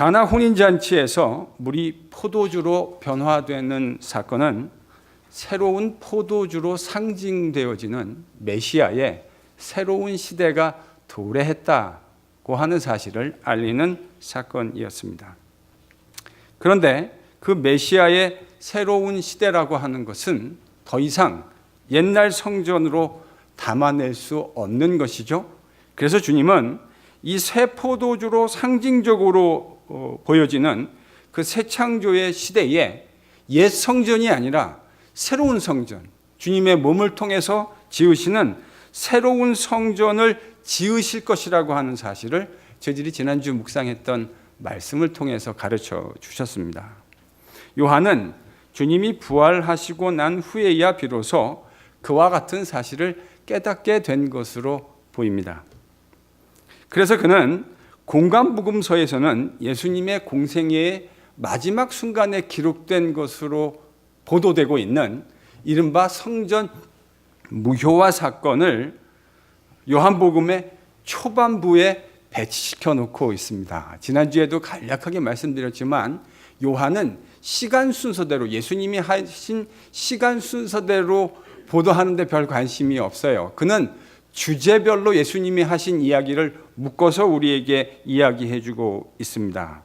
가나 혼인잔치에서 물이 포도주로 변화되는 사건은 새로운 포도주로 상징되어지는 메시아의 새로운 시대가 도래했다고 하는 사실을 알리는 사건이었습니다. 그런데 그 메시아의 새로운 시대라고 하는 것은 더 이상 옛날 성전으로 담아낼 수 없는 것이죠. 그래서 주님은 이 새 포도주로 상징적으로 보여지는 그 새 창조의 시대에 옛 성전이 아니라 새로운 성전, 주님의 몸을 통해서 지으시는 새로운 성전을 지으실 것이라고 하는 사실을 저희들이 지난주 묵상했던 말씀을 통해서 가르쳐 주셨습니다. 요한은 주님이 부활하시고 난 후에야 비로소 그와 같은 사실을 깨닫게 된 것으로 보입니다. 그래서 그는 공관복음서에서는 예수님의 공생애의 마지막 순간에 기록된 것으로 보도되고 있는 이른바 성전 무효화 사건을 요한복음의 초반부에 배치시켜 놓고 있습니다. 지난주에도 간략하게 말씀드렸지만 요한은 시간 순서대로 예수님이 하신 시간 순서대로 보도하는데 별 관심이 없어요. 그는 주제별로 예수님이 하신 이야기를 묶어서 우리에게 이야기해주고 있습니다.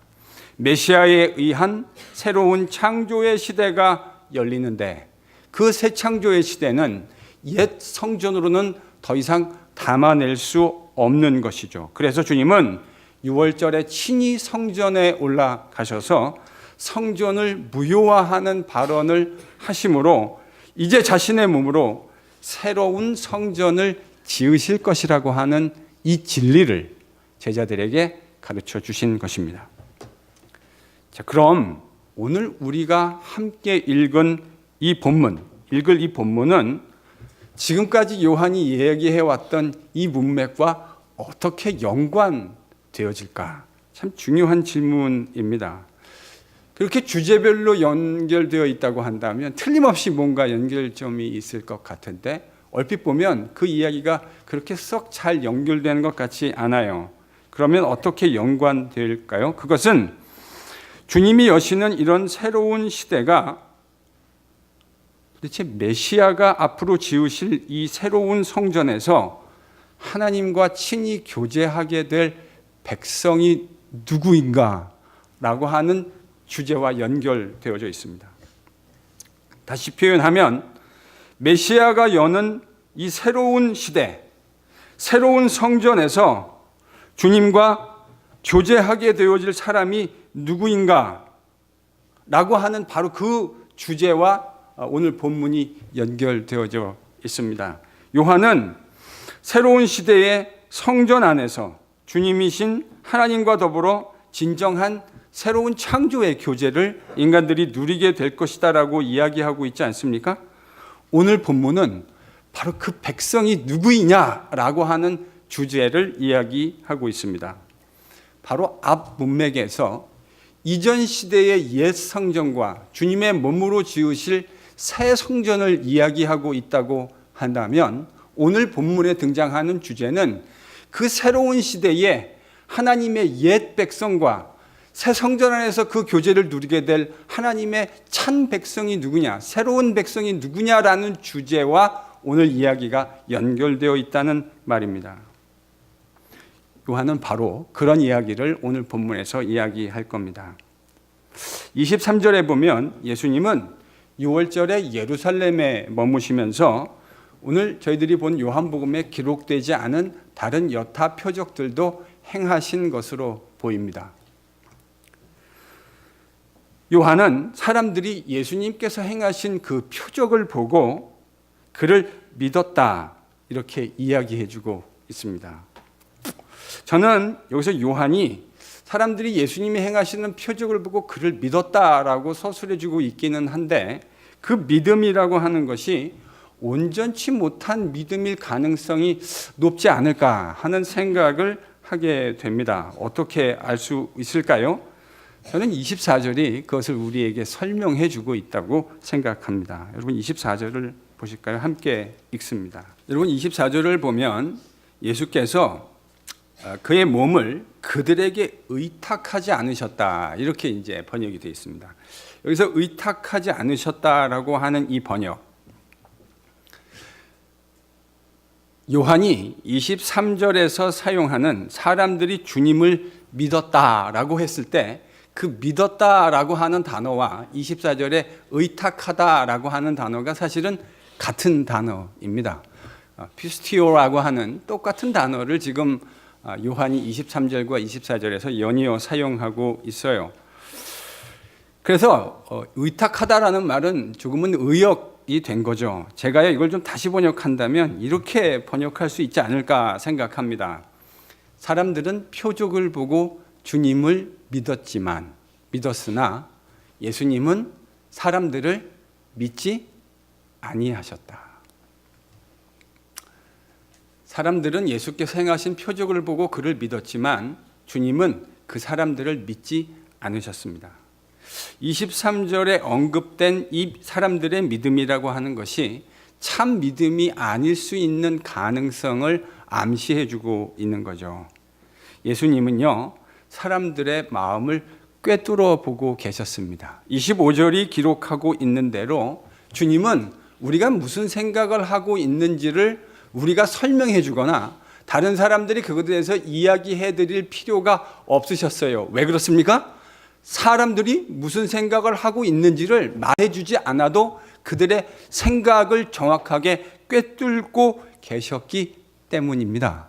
메시아에 의한 새로운 창조의 시대가 열리는데 그 새 창조의 시대는 옛 성전으로는 더 이상 담아낼 수 없는 것이죠. 그래서 주님은 6월절에 친히 성전에 올라가셔서 성전을 무효화하는 발언을 하심으로 이제 자신의 몸으로 새로운 성전을 지으실 것이라고 하는 이 진리를 제자들에게 가르쳐 주신 것입니다. 자, 그럼 오늘 우리가 함께 읽을 이 본문은 지금까지 요한이 이야기해왔던 이 문맥과 어떻게 연관되어질까? 참 중요한 질문입니다. 그렇게 주제별로 연결되어 있다고 한다면 틀림없이 뭔가 연결점이 있을 것 같은데 얼핏 보면 그 이야기가 그렇게 썩 잘 연결되는 것 같지 않아요. 그러면 어떻게 연관될까요? 그것은 주님이 여시는 이런 새로운 시대가 도대체 메시아가 앞으로 지으실 이 새로운 성전에서 하나님과 친히 교제하게 될 백성이 누구인가? 라고 하는 주제와 연결되어져 있습니다. 다시 표현하면 메시아가 여는 이 새로운 시대, 새로운 성전에서 주님과 교제하게 되어질 사람이 누구인가? 라고 하는 바로 그 주제와 오늘 본문이 연결되어져 있습니다. 요한은 새로운 시대의 성전 안에서 주님이신 하나님과 더불어 진정한 새로운 창조의 교제를 인간들이 누리게 될 것이다라고 이야기하고 있지 않습니까? 오늘 본문은 바로 그 백성이 누구이냐라고 하는 주제를 이야기하고 있습니다. 바로 앞 문맥에서 이전 시대의 옛 성전과 주님의 몸으로 지으실 새 성전을 이야기하고 있다고 한다면 오늘 본문에 등장하는 주제는 그 새로운 시대에 하나님의 옛 백성과 새 성전 안에서 그 교제를 누리게 될 하나님의 참 백성이 누구냐, 새로운 백성이 누구냐라는 주제와 오늘 이야기가 연결되어 있다는 말입니다. 요한은 바로 그런 이야기를 오늘 본문에서 이야기할 겁니다. 23절에 보면 예수님은 6월절에 예루살렘에 머무시면서 오늘 저희들이 본 요한복음에 기록되지 않은 다른 여타 표적들도 행하신 것으로 보입니다. 요한은 사람들이 예수님께서 행하신 그 표적을 보고 그를 믿었다 이렇게 이야기해주고 있습니다. 저는 여기서 요한이 사람들이 예수님이 행하시는 표적을 보고 그를 믿었다라고 서술해주고 있기는 한데 그 믿음이라고 하는 것이 온전치 못한 믿음일 가능성이 높지 않을까 하는 생각을 하게 됩니다. 어떻게 알 수 있을까요? 저는 24절이 그것을 우리에게 설명해 주고 있다고 생각합니다. 여러분 24절을 보실까요? 함께 읽습니다. 여러분 24절을 보면 예수께서 그의 몸을 그들에게 의탁하지 않으셨다. 이렇게 이제 번역이 되어 있습니다. 여기서 의탁하지 않으셨다라고 하는 이 번역, 요한이 23절에서 사용하는 사람들이 주님을 믿었다라고 했을 때 그 믿었다라고 하는 단어와 24절에 의탁하다라고 하는 단어가 사실은 같은 단어입니다. 피스티오라고 하는 똑같은 단어를 지금 요한이 23절과 24절에서 연이어 사용하고 있어요. 그래서 의탁하다라는 말은 조금은 의역이 된 거죠. 제가 이걸 좀 다시 번역한다면 이렇게 번역할 수 있지 않을까 생각합니다. 사람들은 표적을 보고 주님을 믿었으나 예수님은 사람들을 믿지 아니하셨다. 사람들은 예수께서 행하신 표적을 보고 그를 믿었지만 주님은 그 사람들을 믿지 않으셨습니다. 23절에 언급된 이 사람들의 믿음이라고 하는 것이 참 믿음이 아닐 수 있는 가능성을 암시해주고 있는 거죠. 예수님은요, 사람들의 마음을 꿰뚫어 보고 계셨습니다. 25절이 기록하고 있는 대로 주님은 우리가 무슨 생각을 하고 있는지를 우리가 설명해 주거나 다른 사람들이 그것에 대해서 이야기해 드릴 필요가 없으셨어요. 왜 그렇습니까? 사람들이 무슨 생각을 하고 있는지를 말해 주지 않아도 그들의 생각을 정확하게 꿰뚫고 계셨기 때문입니다.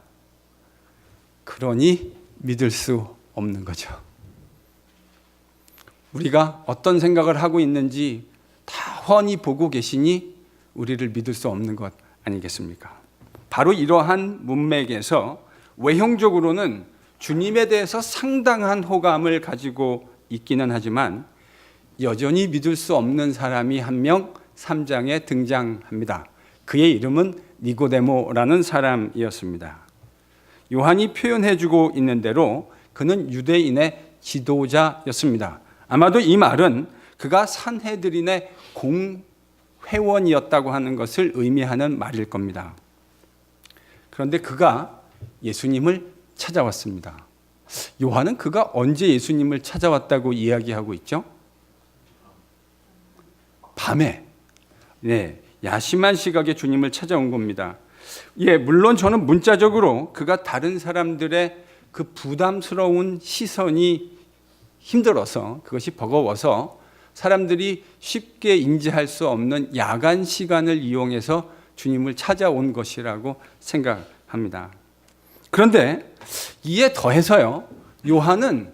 그러니 믿을 수 없는 거죠. 우리가 어떤 생각을 하고 있는지 다 훤히 보고 계시니 우리를 믿을 수 없는 것 아니겠습니까? 바로 이러한 문맥에서 외형적으로는 주님에 대해서 상당한 호감을 가지고 있기는 하지만 여전히 믿을 수 없는 사람이 한 명 3장에 등장합니다. 그의 이름은 니고데모라는 사람이었습니다. 요한이 표현해주고 있는 대로 그는 유대인의 지도자였습니다. 아마도 이 말은 그가 산헤드린의 공회원이었다고 하는 것을 의미하는 말일 겁니다. 그런데 그가 예수님을 찾아왔습니다. 요한은 그가 언제 예수님을 찾아왔다고 이야기하고 있죠? 밤에, 야심한 시각에 주님을 찾아온 겁니다. 물론 저는 문자적으로 그가 다른 사람들의 그 부담스러운 시선이 힘들어서, 그것이 버거워서 사람들이 쉽게 인지할 수 없는 야간 시간을 이용해서 주님을 찾아온 것이라고 생각합니다. 그런데 이에 더해서요, 요한은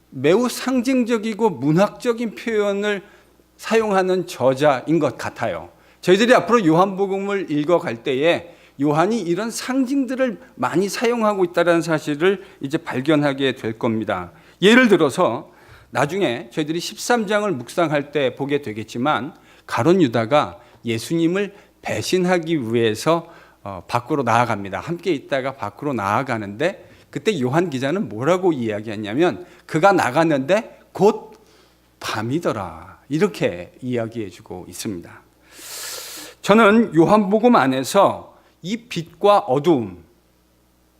매우 상징적이고 문학적인 표현을 사용하는 저자인 것 같아요. 저희들이 앞으로 요한복음을 읽어갈 때에 요한이 이런 상징들을 많이 사용하고 있다는 사실을 이제 발견하게 될 겁니다. 예를 들어서 나중에 저희들이 13장을 묵상할 때 보게 되겠지만 가룟 유다가 예수님을 배신하기 위해서 밖으로 나아갑니다. 함께 있다가 밖으로 나아가는데 그때 요한 기자는 뭐라고 이야기했냐면 그가 나갔는데 곧 밤이더라. 이렇게 이야기해주고 있습니다. 저는 요한복음 안에서 이 빛과 어두움,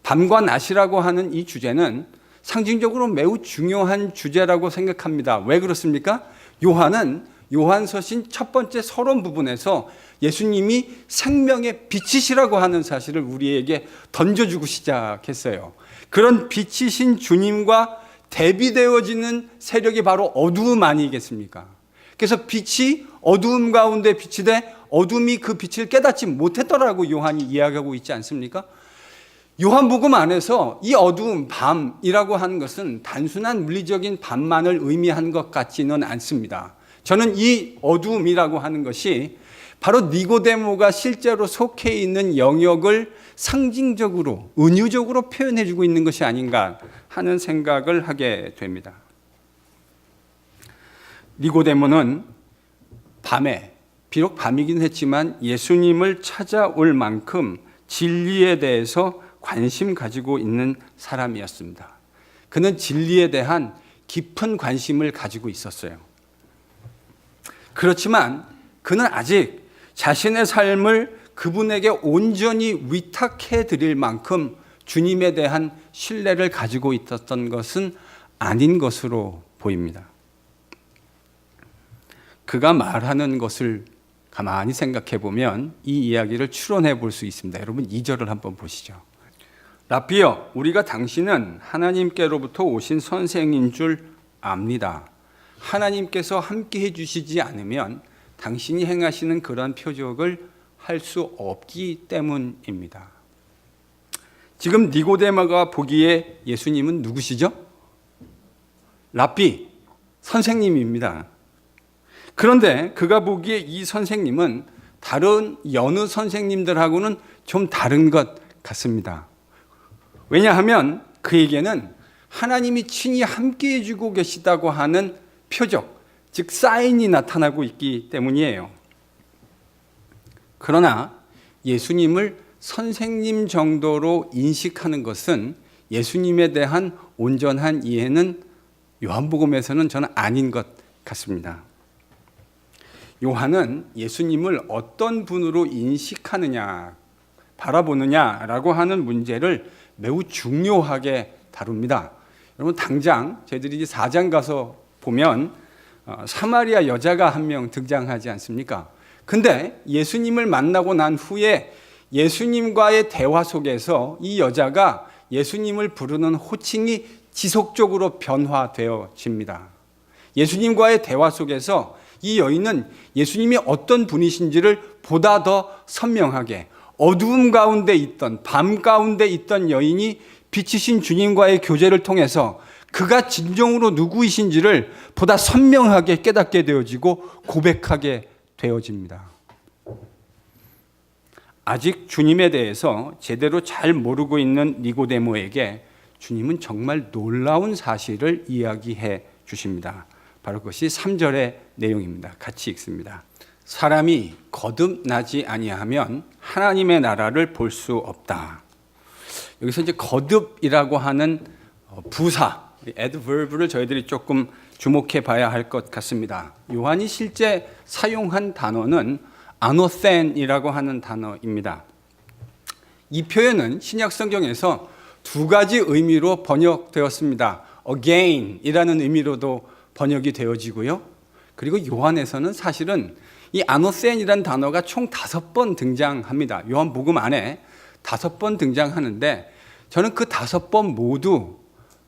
밤과 낮이라고 하는 이 주제는 상징적으로 매우 중요한 주제라고 생각합니다. 왜 그렇습니까? 요한은 요한서신 첫 번째 서론 부분에서 예수님이 생명의 빛이시라고 하는 사실을 우리에게 던져주고 시작했어요. 그런 빛이신 주님과 대비되어지는 세력이 바로 어두움 아니겠습니까? 그래서 빛이 어두움 가운데 빛이 돼 어둠이 그 빛을 깨닫지 못했더라고 요한이 이야기하고 있지 않습니까? 요한복음 안에서 이 어두움, 밤이라고 하는 것은 단순한 물리적인 밤만을 의미한 것 같지는 않습니다. 저는 이 어두움이라고 하는 것이 바로 니고데모가 실제로 속해 있는 영역을 상징적으로, 은유적으로 표현해주고 있는 것이 아닌가 하는 생각을 하게 됩니다. 니고데모는 밤에, 비록 밤이긴 했지만 예수님을 찾아올 만큼 진리에 대해서 관심 가지고 있는 사람이었습니다. 그는 진리에 대한 깊은 관심을 가지고 있었어요. 그렇지만 그는 아직 자신의 삶을 그분에게 온전히 위탁해 드릴 만큼 주님에 대한 신뢰를 가지고 있었던 것은 아닌 것으로 보입니다. 그가 말하는 것을 가만히 생각해 보면 이 이야기를 추론해 볼 수 있습니다. 여러분 2절을 한번 보시죠. 라삐여, 우리가 당신은 하나님께로부터 오신 선생인 줄 압니다. 하나님께서 함께 해주시지 않으면 당신이 행하시는 그런 표적을 할 수 없기 때문입니다. 지금 니고데모가 보기에 예수님은 누구시죠? 라삐, 선생님입니다. 그런데 그가 보기에 이 선생님은 다른 여느 선생님들하고는 좀 다른 것 같습니다. 왜냐하면 그에게는 하나님이 친히 함께 해주고 계시다고 하는 표적, 즉 사인이 나타나고 있기 때문이에요. 그러나 예수님을 선생님 정도로 인식하는 것은 예수님에 대한 온전한 이해는 요한복음에서는 저는 아닌 것 같습니다. 요한은 예수님을 어떤 분으로 인식하느냐, 바라보느냐라고 하는 문제를 매우 중요하게 다룹니다. 여러분 당장 저희들이 4장 가서 보면 사마리아 여자가 한 명 등장하지 않습니까? 근데 예수님을 만나고 난 후에 예수님과의 대화 속에서 이 여자가 예수님을 부르는 호칭이 지속적으로 변화되어집니다. 예수님과의 대화 속에서 이 여인은 예수님이 어떤 분이신지를 보다 더 선명하게, 어두움 가운데 있던, 밤 가운데 있던 여인이 빛이신 주님과의 교제를 통해서 그가 진정으로 누구이신지를 보다 선명하게 깨닫게 되어지고 고백하게 되어집니다. 아직 주님에 대해서 제대로 잘 모르고 있는 니고데모에게 주님은 정말 놀라운 사실을 이야기해 주십니다. 바로 그것이 3절의 내용입니다. 같이 읽습니다. 사람이 거듭나지 아니하면 하나님의 나라를 볼 수 없다. 여기서 이제 거듭이라고 하는 부사, adverb를 저희들이 조금 주목해 봐야 할 것 같습니다. 요한이 실제 사용한 단어는 아노센이라고 하는 단어입니다. 이 표현은 신약 성경에서 두 가지 의미로 번역되었습니다. again이라는 의미로도 번역이 되어지고요. 그리고 요한에서는 사실은 이 아노센이라는 단어가 총 5번 등장합니다. 요한복음 안에 5번 등장하는데 저는 그 5번 모두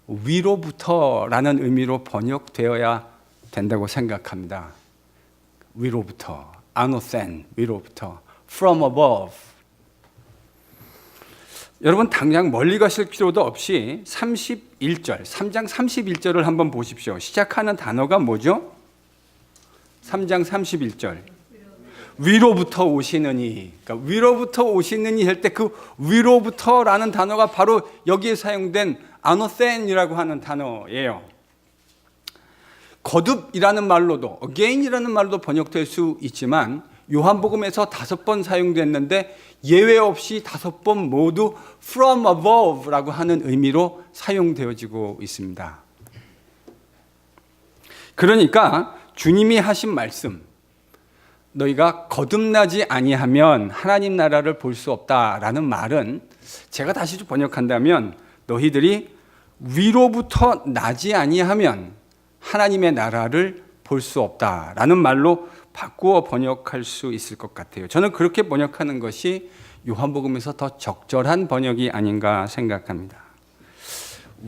위로부터라는 의미로 번역되어야 된다고 생각합니다. 위로부터, 아노센, 위로부터, from above. 여러분 당장 멀리 가실 필요도 없이 31절, 3장 31절을 한번 보십시오. 시작하는 단어가 뭐죠? 3장 31절. 위로부터 오시느니. 그러니까 위로부터 오시느니 할 때 그 위로부터라는 단어가 바로 여기에 사용된 아노센이라고 하는 단어예요. 거듭이라는 말로도, again이라는 말로도 번역될 수 있지만 요한복음에서 5번 사용됐는데 예외 없이 5번 모두 from above라고 하는 의미로 사용되어지고 있습니다. 그러니까 주님이 하신 말씀, 너희가 거듭나지 아니하면 하나님 나라를 볼 수 없다라는 말은 제가 다시 번역한다면 너희들이 위로부터 나지 아니하면 하나님의 나라를 볼 수 없다라는 말로 바꾸어 번역할 수 있을 것 같아요. 저는 그렇게 번역하는 것이 요한복음에서 더 적절한 번역이 아닌가 생각합니다.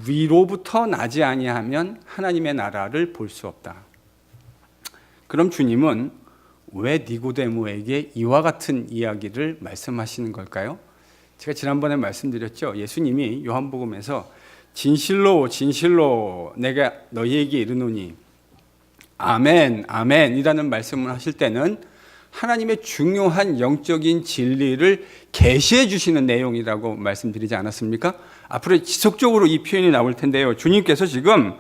위로부터 나지 아니하면 하나님의 나라를 볼 수 없다. 그럼 주님은 왜 니고데모에게 이와 같은 이야기를 말씀하시는 걸까요? 제가 지난번에 말씀드렸죠. 예수님이 요한복음에서 진실로 진실로 내가 너희에게 이르노니 아멘 아멘이라는 말씀을 하실 때는 하나님의 중요한 영적인 진리를 계시해 주시는 내용이라고 말씀드리지 않았습니까? 앞으로 지속적으로 이 표현이 나올 텐데요. 주님께서 지금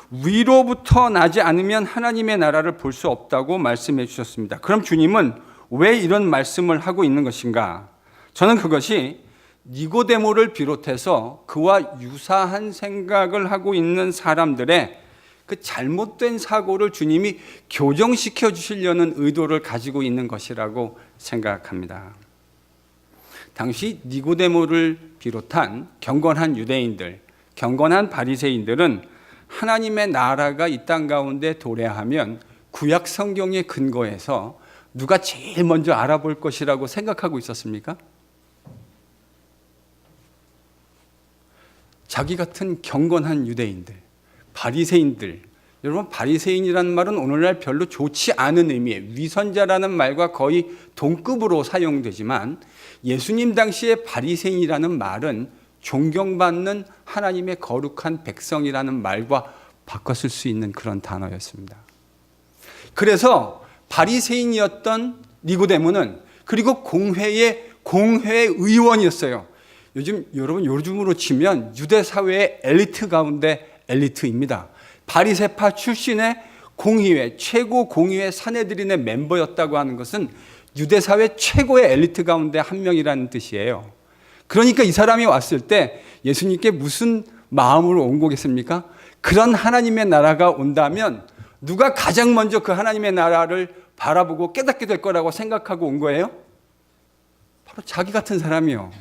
위로부터 나지 않으면 하나님의 나라를 볼 수 없다고 말씀해 주셨습니다. 그럼 주님은 왜 이런 말씀을 하고 있는 것인가? 저는 그것이 니고데모를 비롯해서 그와 유사한 생각을 하고 있는 사람들의 그 잘못된 사고를 주님이 교정시켜 주시려는 의도를 가지고 있는 것이라고 생각합니다. 당시 니고데모를 비롯한 경건한 유대인들, 경건한 바리새인들은 하나님의 나라가 이 땅 가운데 도래하면 구약 성경에 근거해서 누가 제일 먼저 알아볼 것이라고 생각하고 있었습니까? 자기 같은 경건한 유대인들, 바리새인들. 여러분, 바리새인이라는 말은 오늘날 별로 좋지 않은 의미의 위선자라는 말과 거의 동급으로 사용되지만 예수님 당시의 바리새인이라는 말은 존경받는 하나님의 거룩한 백성이라는 말과 바꿨을 수 있는 그런 단어였습니다. 그래서 바리새인이었던 니고데모는, 그리고 공회 의원이었어요. 요즘으로 치면 유대 사회의 엘리트 가운데 엘리트입니다. 바리새파 출신의 공의회, 최고 공의회 사내들인의 멤버였다고 하는 것은 유대 사회 최고의 엘리트 가운데 한 명이라는 뜻이에요. 그러니까 이 사람이 왔을 때 예수님께 무슨 마음으로 온 거겠습니까? 그런 하나님의 나라가 온다면 누가 가장 먼저 그 하나님의 나라를 바라보고 깨닫게 될 거라고 생각하고 온 거예요? 바로 자기 같은 사람이요.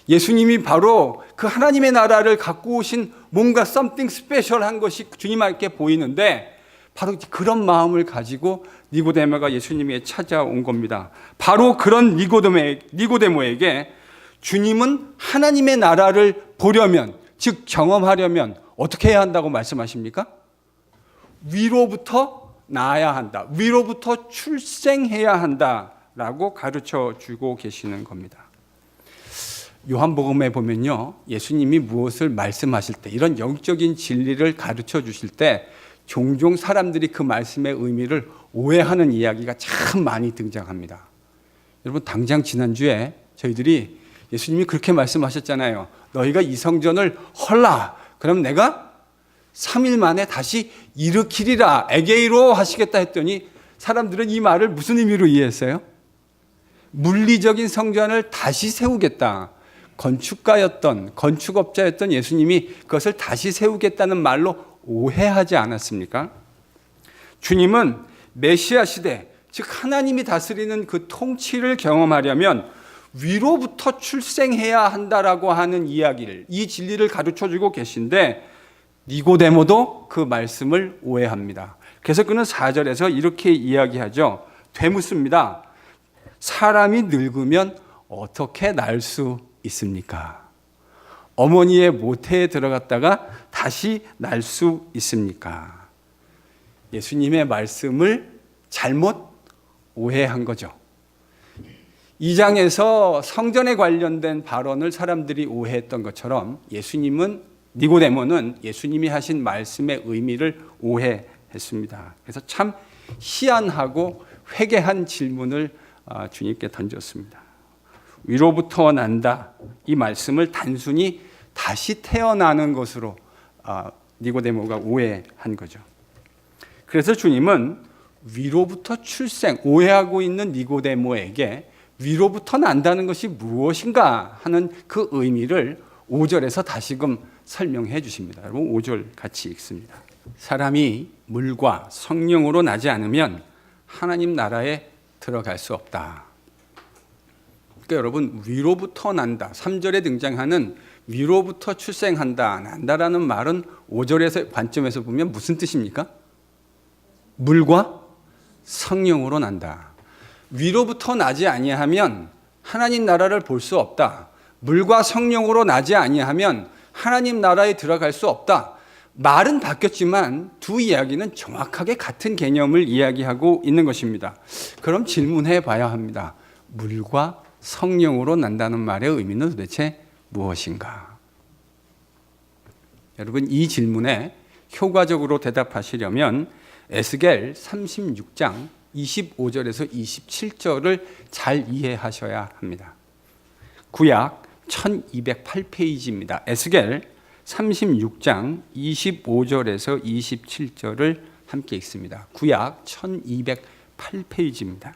예수님이 바로 그 하나님의 나라를 갖고 오신 뭔가 something special한 것이 주님께 보이는데 바로 그런 마음을 가지고 니고데모가 예수님에게 찾아온 겁니다. 바로 그런 니고데모에게 주님은 하나님의 나라를 보려면, 즉 경험하려면 어떻게 해야 한다고 말씀하십니까? 위로부터 나아야 한다. 위로부터 출생해야 한다라고 가르쳐 주고 계시는 겁니다. 요한복음에 보면요, 예수님이 무엇을 말씀하실 때, 이런 영적인 진리를 가르쳐 주실 때 종종 사람들이 그 말씀의 의미를 오해하는 이야기가 참 많이 등장합니다. 여러분, 당장 지난주에 저희들이 예수님이 그렇게 말씀하셨잖아요. 너희가 이 성전을 헐라, 그럼 내가 3일 만에 다시 일으키리라, 에게이로 하시겠다 했더니 사람들은 이 말을 무슨 의미로 이해했어요? 물리적인 성전을 다시 세우겠다. 건축업자였던 예수님이 그것을 다시 세우겠다는 말로 오해하지 않았습니까? 주님은 메시아 시대, 즉 하나님이 다스리는 그 통치를 경험하려면 위로부터 출생해야 한다라고 하는 이야기를, 이 진리를 가르쳐주고 계신데 니고데모도 그 말씀을 오해합니다. 그래서 그는 4절에서 이렇게 이야기하죠. 되묻습니다. 사람이 늙으면 어떻게 날 수 있습니까? 어머니의 모태에 들어갔다가 다시 날 수 있습니까? 예수님의 말씀을 잘못 오해한 거죠. 2장에서 성전에 관련된 발언을 사람들이 오해했던 것처럼 니고데모는 예수님이 하신 말씀의 의미를 오해했습니다. 그래서 참 희한하고 회개한 질문을 주님께 던졌습니다. 위로부터 난다, 이 말씀을 단순히 다시 태어나는 것으로 니고데모가 오해한 거죠. 그래서 주님은 위로부터 출생, 오해하고 있는 니고데모에게 위로부터 난다는 것이 무엇인가 하는 그 의미를 5절에서 다시금 설명해 주십니다. 여러분, 5절 같이 읽습니다. 사람이 물과 성령으로 나지 않으면 하나님 나라에 들어갈 수 없다. 그러니까 여러분, 위로부터 난다, 3절에 등장하는 위로부터 출생한다, 난다라는 말은 5절에서 관점에서 보면 무슨 뜻입니까? 물과 성령으로 난다. 위로부터 나지 아니하면 하나님 나라를 볼 수 없다. 물과 성령으로 나지 아니하면 하나님 나라에 들어갈 수 없다. 말은 바뀌었지만 두 이야기는 정확하게 같은 개념을 이야기하고 있는 것입니다. 그럼 질문해 봐야 합니다. 물과 성령으로 난다는 말의 의미는 도대체 무엇인가? 여러분, 이 질문에 효과적으로 대답하시려면 에스겔 36장 25절에서 27절을 잘 이해하셔야 합니다. 구약 1208페이지입니다. 에스겔 36장 25절에서 27절을 함께 읽습니다. 구약 1208페이지입니다.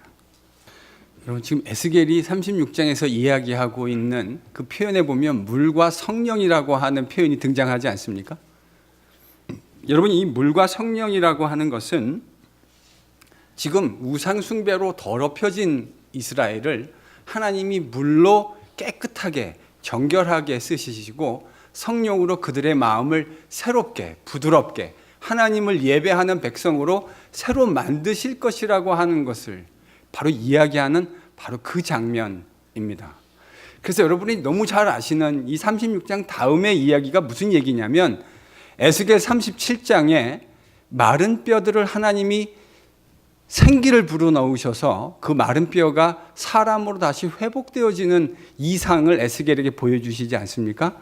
여러분, 지금 에스겔이 36장에서 이야기하고 있는 그 표현에 보면 물과 성령이라고 하는 표현이 등장하지 않습니까? 여러분, 이 물과 성령이라고 하는 것은 지금 우상 숭배로 더럽혀진 이스라엘을 하나님이 물로 깨끗하게 정결하게 쓰시고 성령으로 그들의 마음을 새롭게 부드럽게 하나님을 예배하는 백성으로 새로 만드실 것이라고 하는 것을 바로 이야기하는 바로 그 장면입니다. 그래서 여러분이 너무 잘 아시는 이 36장 다음의 이야기가 무슨 얘기냐면 에스겔 37장에 마른 뼈들을 하나님이 생기를 불어넣으셔서 그 마른 뼈가 사람으로 다시 회복되어지는 이상을 에스겔에게 보여주시지 않습니까?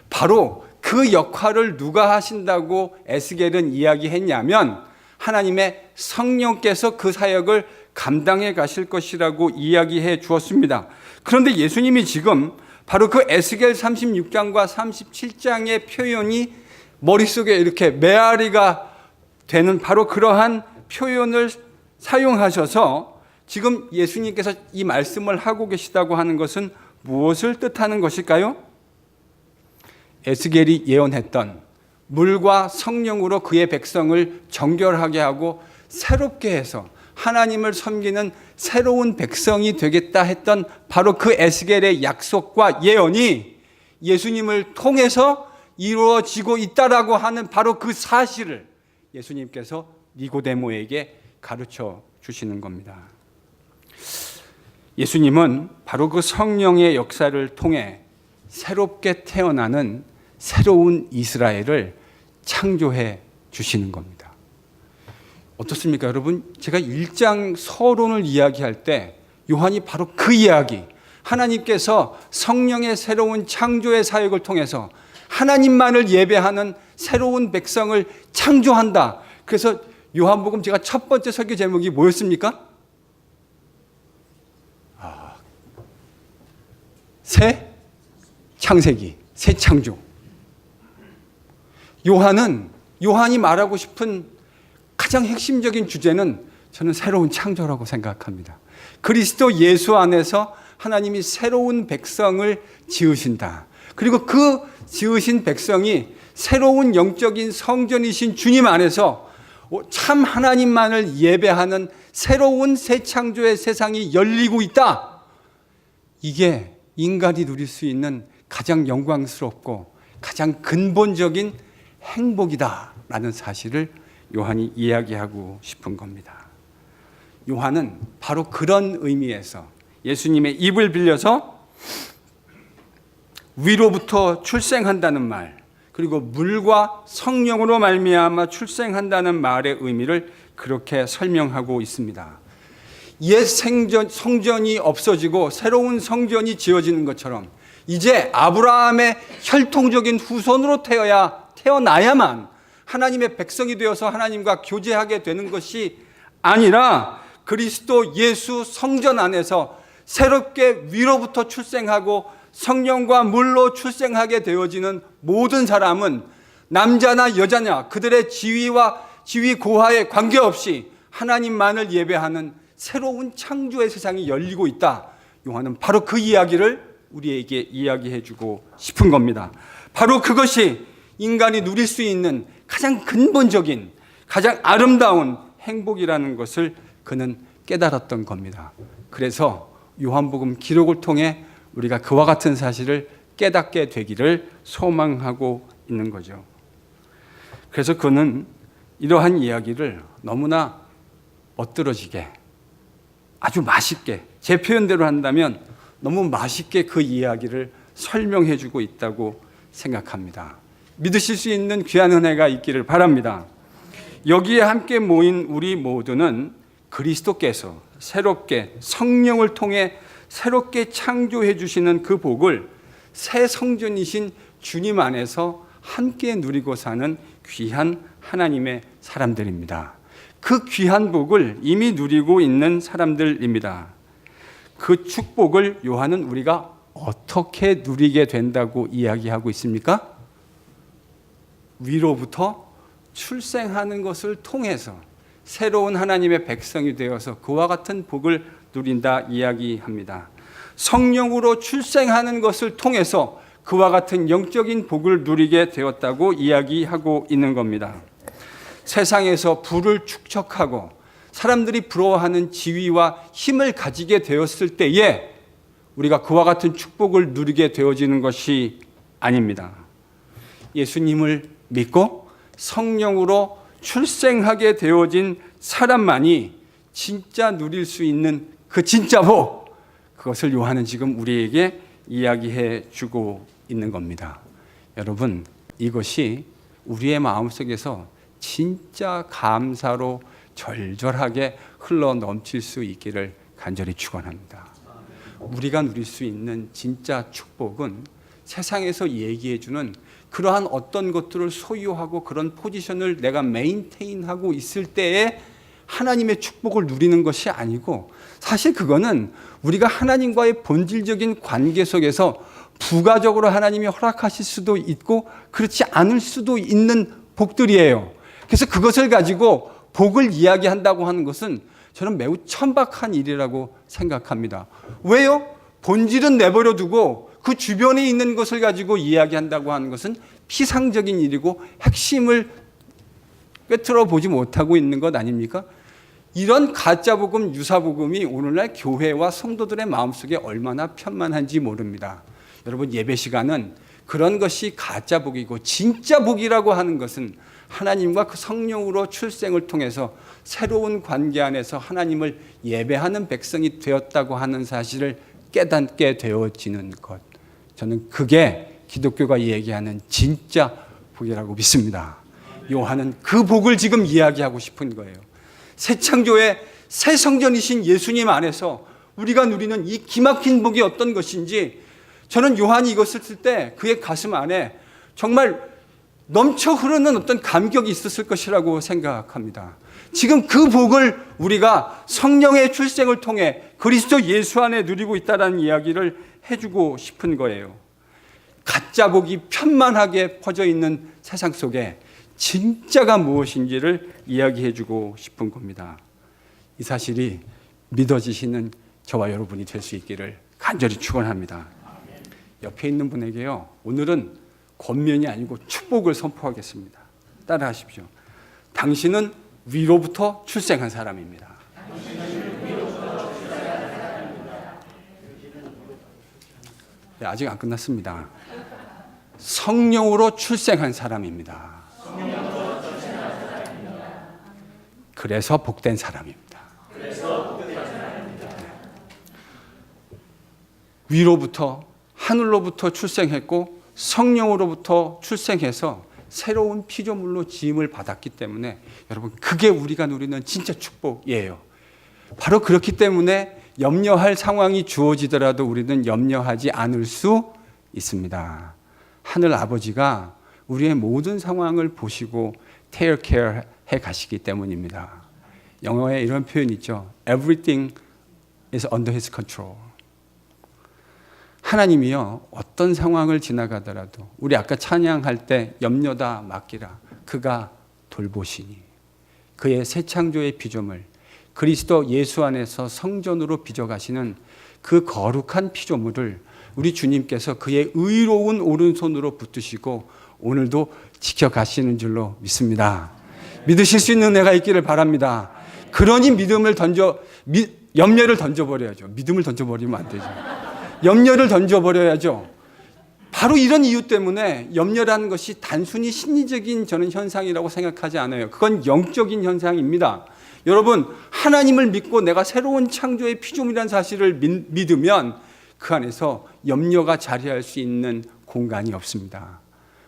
바로 그 역할을 누가 하신다고 에스겔은 이야기했냐면 하나님의 성령께서 그 사역을 감당해 가실 것이라고 이야기해 주었습니다. 그런데 예수님이 지금 바로 그 에스겔 36장과 37장의 표현이 머릿속에 이렇게 메아리가 되는 바로 그러한 표현을 사용하셔서 지금 예수님께서 이 말씀을 하고 계시다고 하는 것은 무엇을 뜻하는 것일까요? 에스겔이 예언했던 물과 성령으로 그의 백성을 정결하게 하고 새롭게 해서 하나님을 섬기는 새로운 백성이 되겠다 했던 바로 그 에스겔의 약속과 예언이 예수님을 통해서 이루어지고 있다라고 하는 바로 그 사실을 예수님께서 니고데모에게 가르쳐 주시는 겁니다. 예수님은 바로 그 성령의 역사를 통해 새롭게 태어나는 새로운 이스라엘을 창조해 주시는 겁니다. 어떻습니까, 여러분? 제가 1장 서론을 이야기할 때 요한이 바로 그 이야기, 하나님께서 성령의 새로운 창조의 사역을 통해서 하나님만을 예배하는 새로운 백성을 창조한다. 그래서 요한복음 제가 첫 번째 설교 제목이 뭐였습니까? 새 창세기, 새 창조. 요한이 말하고 싶은 가장 핵심적인 주제는 저는 새로운 창조라고 생각합니다. 그리스도 예수 안에서 하나님이 새로운 백성을 지으신다. 그리고 그 지으신 백성이 새로운 영적인 성전이신 주님 안에서 참 하나님만을 예배하는 새로운 새 창조의 세상이 열리고 있다. 이게 인간이 누릴 수 있는 가장 영광스럽고 가장 근본적인 행복이다라는 사실을 요한이 이야기하고 싶은 겁니다. 요한은 바로 그런 의미에서 예수님의 입을 빌려서 위로부터 출생한다는 말, 그리고 물과 성령으로 말미암아 출생한다는 말의 의미를 그렇게 설명하고 있습니다. 옛 성전이 없어지고 새로운 성전이 지어지는 것처럼 이제 아브라함의 혈통적인 후손으로 태어나야만 하나님의 백성이 되어서 하나님과 교제하게 되는 것이 아니라 그리스도 예수 성전 안에서 새롭게 위로부터 출생하고 성령과 물로 출생하게 되어지는 모든 사람은 남자나 여자냐 그들의 지위 고하에 관계없이 하나님만을 예배하는 새로운 창조의 세상이 열리고 있다. 요한은 바로 그 이야기를 우리에게 이야기해 주고 싶은 겁니다. 바로 그것이 인간이 누릴 수 있는 가장 근본적인 가장 아름다운 행복이라는 것을 그는 깨달았던 겁니다. 그래서 요한복음 기록을 통해 우리가 그와 같은 사실을 깨닫게 되기를 소망하고 있는 거죠. 그래서 그는 이러한 이야기를 너무나 멋들어지게 아주 맛있게 제 표현대로 한다면 너무 맛있게 그 이야기를 설명해 주고 있다고 생각합니다. 믿으실 수 있는 귀한 은혜가 있기를 바랍니다. 여기에 함께 모인 우리 모두는 그리스도께서 새롭게 성령을 통해 새롭게 창조해 주시는 그 복을 새 성전이신 주님 안에서 함께 누리고 사는 귀한 하나님의 사람들입니다. 그 귀한 복을 이미 누리고 있는 사람들입니다. 그 축복을 요한은 우리가 어떻게 누리게 된다고 이야기하고 있습니까? 위로부터 출생하는 것을 통해서 새로운 하나님의 백성이 되어서 그와 같은 복을 누린다 이야기합니다. 성령으로 출생하는 것을 통해서 그와 같은 영적인 복을 누리게 되었다고 이야기하고 있는 겁니다. 세상에서 부를 축적하고 사람들이 부러워하는 지위와 힘을 가지게 되었을 때에 우리가 그와 같은 축복을 누리게 되어지는 것이 아닙니다. 예수님을 믿고 성령으로 출생하게 되어진 사람만이 진짜 누릴 수 있는 그 진짜 복, 그것을 요한은 지금 우리에게 이야기해 주고 있는 겁니다. 여러분, 이것이 우리의 마음속에서 진짜 감사로 절절하게 흘러 넘칠 수 있기를 간절히 축원합니다. 우리가 누릴 수 있는 진짜 축복은 세상에서 얘기해 주는 그러한 어떤 것들을 소유하고 그런 포지션을 내가 메인테인하고 있을 때에 하나님의 축복을 누리는 것이 아니고, 사실 그거는 우리가 하나님과의 본질적인 관계 속에서 부가적으로 하나님이 허락하실 수도 있고 그렇지 않을 수도 있는 복들이에요. 그래서 그것을 가지고 복을 이야기한다고 하는 것은 저는 매우 천박한 일이라고 생각합니다. 왜요? 본질은 내버려 두고 그 주변에 있는 것을 가지고 이야기한다고 하는 것은 피상적인 일이고 핵심을 꿰뚫어 보지 못하고 있는 것 아닙니까? 이런 가짜복음, 유사복음이 오늘날 교회와 성도들의 마음속에 얼마나 편만한지 모릅니다. 여러분, 예배 시간은 그런 것이 가짜복이고 진짜 복이라고 하는 것은 하나님과 그 성령으로 출생을 통해서 새로운 관계 안에서 하나님을 예배하는 백성이 되었다고 하는 사실을 깨닫게 되어지는 것. 저는 그게 기독교가 얘기하는 진짜 복이라고 믿습니다. 요한은 그 복을 지금 이야기하고 싶은 거예요. 새 창조의 새 성전이신 예수님 안에서 우리가 누리는 이 기막힌 복이 어떤 것인지, 저는 요한이 이것을 쓸 때 그의 가슴 안에 정말 넘쳐 흐르는 어떤 감격이 있었을 것이라고 생각합니다. 지금 그 복을 우리가 성령의 출생을 통해 그리스도 예수 안에 누리고 있다는 이야기를 해주고 싶은 거예요. 가짜 복이 편만하게 퍼져 있는 세상 속에 진짜가 무엇인지를 이야기해주고 싶은 겁니다. 이 사실이 믿어지시는 저와 여러분이 될 수 있기를 간절히 축원합니다. 옆에 있는 분에게요, 오늘은 권면이 아니고 축복을 선포하겠습니다. 따라하십시오. 당신은 위로부터 출생한 사람입니다. 네, 아직 안 끝났습니다. 성령으로 출생한 사람입니다. 그래서 복된 사람입니다. 위로부터, 하늘로부터 출생했고 성령으로부터 출생해서 새로운 피조물로 지음을 받았기 때문에 여러분, 그게 우리가 누리는 진짜 축복이에요. 바로 그렇기 때문에 염려할 상황이 주어지더라도 우리는 염려하지 않을 수 있습니다. 하늘 아버지가 우리의 모든 상황을 보시고 take care 해 가시기 때문입니다. 영어에 이런 표현이 있죠. Everything is under his control. 하나님이요, 어떤 상황을 지나가더라도 우리 아까 찬양할 때 염려다 맡기라, 그가 돌보시니, 그의 새 창조의 피조물 그리스도 예수 안에서 성전으로 빚어가시는 그 거룩한 피조물을 우리 주님께서 그의 의로운 오른손으로 붙드시고 오늘도 지켜가시는 줄로 믿습니다. 믿으실 수 있는 은혜가 있기를 바랍니다. 그러니 염려를 던져버려야죠. 믿음을 던져버리면 안 되죠. 염려를 던져버려야죠. 바로 이런 이유 때문에 염려라는 것이 단순히 심리적인 저는 현상이라고 생각하지 않아요. 그건 영적인 현상입니다. 여러분, 하나님을 믿고 내가 새로운 창조의 피조물이라는 사실을 믿으면 그 안에서 염려가 자리할 수 있는 공간이 없습니다.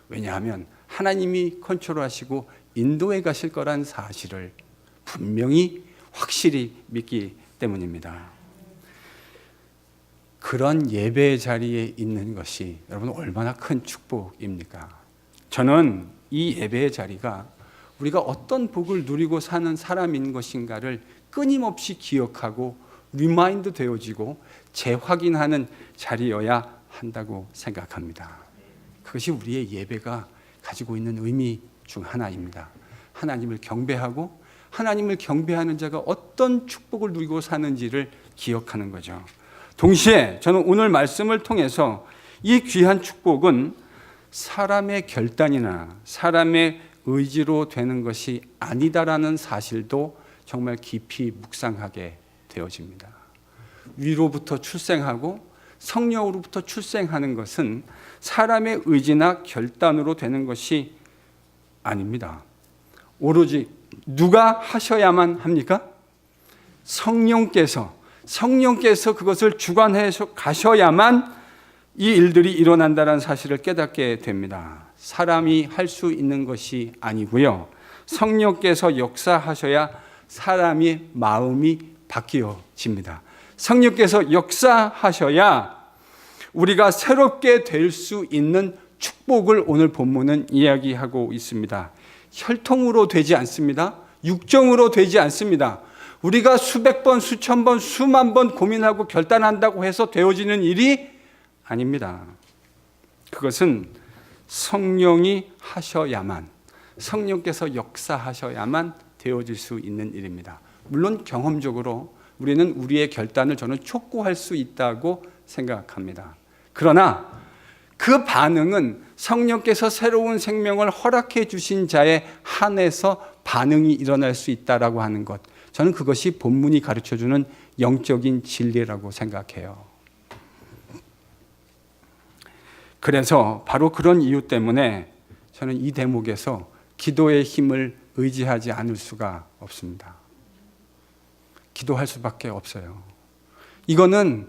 왜냐하면 하나님이 컨트롤하시고 인도해 가실 거란 사실을 분명히 확실히 믿기 때문입니다. 그런 예배의 자리에 있는 것이 여러분 얼마나 큰 축복입니까? 저는 이 예배의 자리가 우리가 어떤 복을 누리고 사는 사람인 것인가를 끊임없이 기억하고 리마인드 되어지고 재확인하는 자리여야 한다고 생각합니다. 그것이 우리의 예배가 가지고 있는 의미 중 하나입니다. 하나님을 경배하고 하나님을 경배하는 자가 어떤 축복을 누리고 사는지를 기억하는 거죠. 동시에 저는 오늘 말씀을 통해서 이 귀한 축복은 사람의 결단이나 사람의 의지로 되는 것이 아니다라는 사실도 정말 깊이 묵상하게 되어집니다. 위로부터 출생하고 성령으로부터 출생하는 것은 사람의 의지나 결단으로 되는 것이 아닙니다. 오로지 누가 하셔야만 합니까? 성령께서 그것을 주관해 가셔야만 이 일들이 일어난다는 사실을 깨닫게 됩니다. 사람이 할 수 있는 것이 아니고요. 성령께서 역사하셔야 사람의 마음이 바뀌어집니다. 성령께서 역사하셔야 우리가 새롭게 될 수 있는 축복을 오늘 본문은 이야기하고 있습니다. 혈통으로 되지 않습니다. 육정으로 되지 않습니다. 우리가 수백 번, 수천 번, 수만 번 고민하고 결단한다고 해서 되어지는 일이 아닙니다. 그것은 성령이 하셔야만, 성령께서 역사하셔야만 되어질 수 있는 일입니다. 물론 경험적으로 우리는 우리의 결단을 저는 촉구할 수 있다고 생각합니다. 그러나 그 반응은 성령께서 새로운 생명을 허락해 주신 자에 한해서 반응이 일어날 수 있다라고 하는 것, 저는 그것이 본문이 가르쳐주는 영적인 진리라고 생각해요. 그래서 바로 그런 이유 때문에 저는 이 대목에서 기도의 힘을 의지하지 않을 수가 없습니다. 기도할 수밖에 없어요. 이거는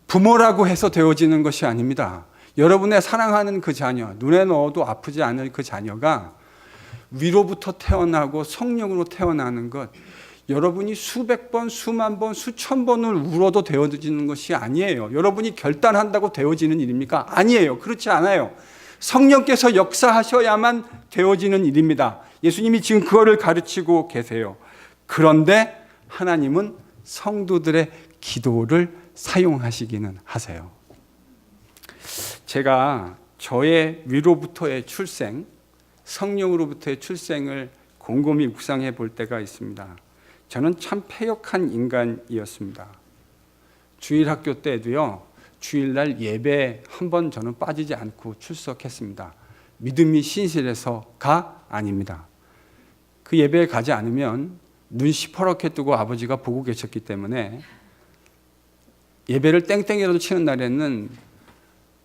부모라고 해서 되어지는 것이 아닙니다. 여러분의 사랑하는 그 자녀, 눈에 넣어도 아프지 않을 그 자녀가 위로부터 태어나고 성령으로 태어나는 것, 여러분이 수백 번, 수만 번, 수천 번을 울어도 되어지는 것이 아니에요. 여러분이 결단한다고 되어지는 일입니까? 아니에요. 그렇지 않아요. 성령께서 역사하셔야만 되어지는 일입니다. 예수님이 지금 그거를 가르치고 계세요. 그런데 하나님은 성도들의 기도를 사용하시기는 하세요. 제가 저의 위로부터의 출생, 성령으로부터의 출생을 곰곰이 묵상해 볼 때가 있습니다. 저는 참 패역한 인간이었습니다. 주일학교 때도요, 주일날 예배 한 번 저는 빠지지 않고 출석했습니다. 믿음이 신실해서가 아닙니다. 그 예배에 가지 않으면 눈 시퍼렇게 뜨고 아버지가 보고 계셨기 때문에 예배를 땡땡이라도 치는 날에는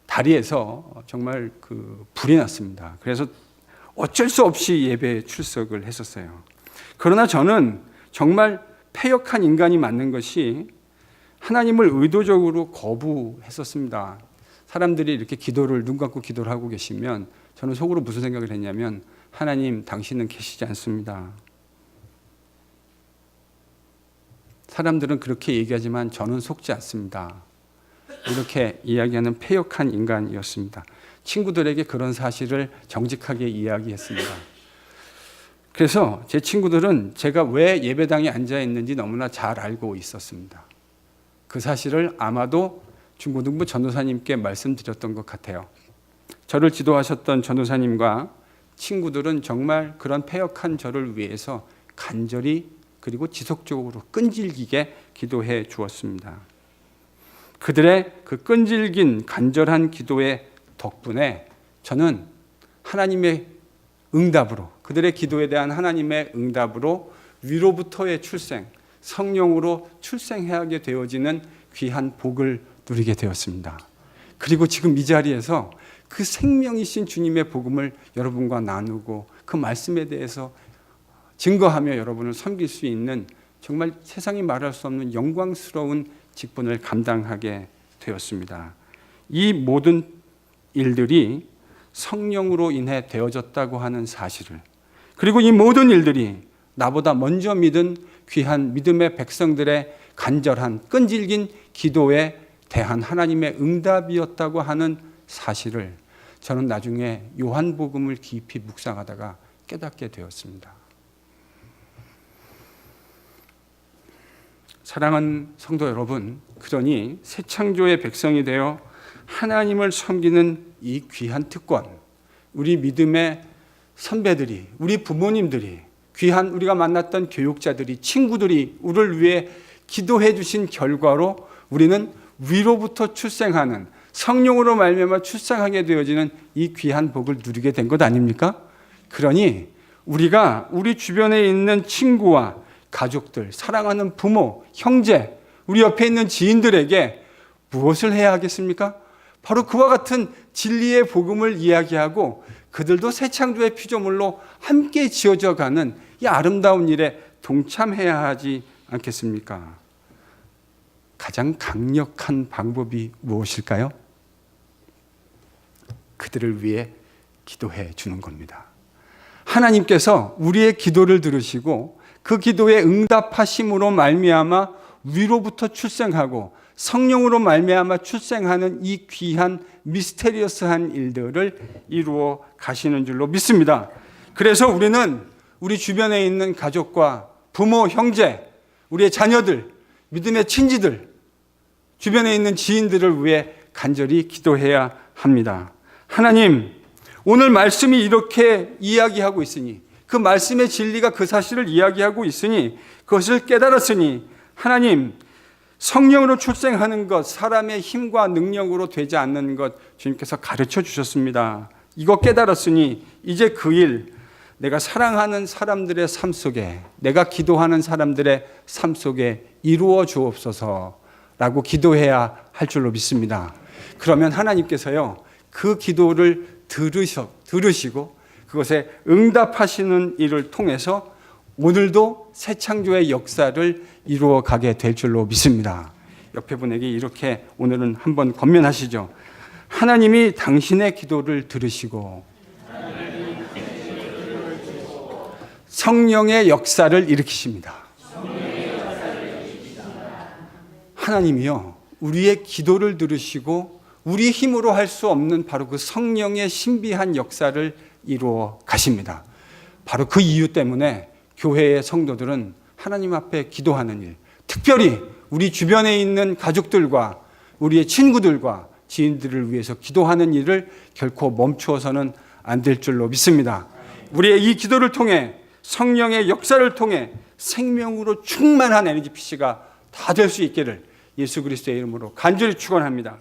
다리에서 정말 불이 났습니다. 그래서 어쩔 수 없이 예배에 출석을 했었어요. 그러나 저는 정말 패역한 인간이 맞는 것이 하나님을 의도적으로 거부했었습니다. 사람들이 이렇게 눈 감고 기도를 하고 계시면 저는 속으로 무슨 생각을 했냐면, 하나님, 당신은 계시지 않습니다. 사람들은 그렇게 얘기하지만 저는 속지 않습니다. 이렇게 이야기하는 패역한 인간이었습니다. 친구들에게 그런 사실을 정직하게 이야기했습니다. 그래서 제 친구들은 제가 왜 예배당에 앉아 있는지 너무나 잘 알고 있었습니다. 그 사실을 아마도 중고등부 전도사님께 말씀드렸던 것 같아요. 저를 지도하셨던 전도사님과 친구들은 정말 그런 패역한 저를 위해서 간절히 그리고 지속적으로 끈질기게 기도해 주었습니다. 그들의 그 끈질긴 간절한 기도의 덕분에 저는 하나님의 응답으로, 그들의 기도에 대한 하나님의 응답으로 위로부터의 출생, 성령으로 출생하게 되어지는 귀한 복을 누리게 되었습니다. 그리고 지금 이 자리에서 그 생명이신 주님의 복음을 여러분과 나누고 그 말씀에 대해서 증거하며 여러분을 섬길 수 있는 정말 세상이 말할 수 없는 영광스러운 직분을 감당하게 되었습니다. 이 모든 일들이 성령으로 인해 되어졌다고 하는 사실을, 그리고 이 모든 일들이 나보다 먼저 믿은 귀한 믿음의 백성들의 간절한 끈질긴 기도에 대한 하나님의 응답이었다고 하는 사실을 저는 나중에 요한복음을 깊이 묵상하다가 깨닫게 되었습니다. 사랑하는 성도 여러분, 그러니 새 창조의 백성이 되어 하나님을 섬기는 이 귀한 특권, 우리 믿음의 선배들이, 우리 부모님들이, 귀한 우리가 만났던 교육자들이, 친구들이 우리를 위해 기도해 주신 결과로 우리는 위로부터 출생하는, 성령으로 말미암아 출생하게 되어지는 이 귀한 복을 누리게 된 것 아닙니까? 그러니 우리가 우리 주변에 있는 친구와 가족들, 사랑하는 부모, 형제, 우리 옆에 있는 지인들에게 무엇을 해야 하겠습니까? 바로 그와 같은 진리의 복음을 이야기하고 그들도 새 창조의 피조물로 함께 지어져 가는 이 아름다운 일에 동참해야 하지 않겠습니까? 가장 강력한 방법이 무엇일까요? 그들을 위해 기도해 주는 겁니다. 하나님께서 우리의 기도를 들으시고 그 기도에 응답하심으로 말미암아 위로부터 출생하고 성령으로 말미암아 출생하는 이 귀한 미스테리어스한 일들을 이루어 가시는 줄로 믿습니다. 그래서 우리는 우리 주변에 있는 가족과 부모, 형제, 우리의 자녀들, 믿음의 친지들, 주변에 있는 지인들을 위해 간절히 기도해야 합니다. 하나님, 오늘 말씀이 이렇게 이야기하고 있으니, 그 말씀의 진리가 그 사실을 이야기하고 있으니, 그것을 깨달았으니, 하나님, 성령으로 출생하는 것, 사람의 힘과 능력으로 되지 않는 것 주님께서 가르쳐 주셨습니다. 이거 깨달았으니 이제 그 일, 내가 사랑하는 사람들의 삶 속에, 내가 기도하는 사람들의 삶 속에 이루어 주옵소서라고 기도해야 할 줄로 믿습니다. 그러면 하나님께서요, 그 기도를 들으시고 그것에 응답하시는 일을 통해서 오늘도 새 창조의 역사를 이루어 가게 될 줄로 믿습니다. 옆에 분에게 이렇게 오늘은 한번 권면하시죠. 하나님이 당신의 기도를 들으시고 성령의 역사를 일으키십니다. 하나님이요, 우리의 기도를 들으시고 우리 힘으로 할 수 없는 바로 그 성령의 신비한 역사를 이루어 가십니다. 바로 그 이유 때문에 교회의 성도들은 하나님 앞에 기도하는 일, 특별히 우리 주변에 있는 가족들과 우리의 친구들과 지인들을 위해서 기도하는 일을 결코 멈추어서는 안 될 줄로 믿습니다. 우리의 이 기도를 통해 성령의 역사를 통해 생명으로 충만한 NGPC가 다 될 수 있기를 예수 그리스도의 이름으로 간절히 축원합니다.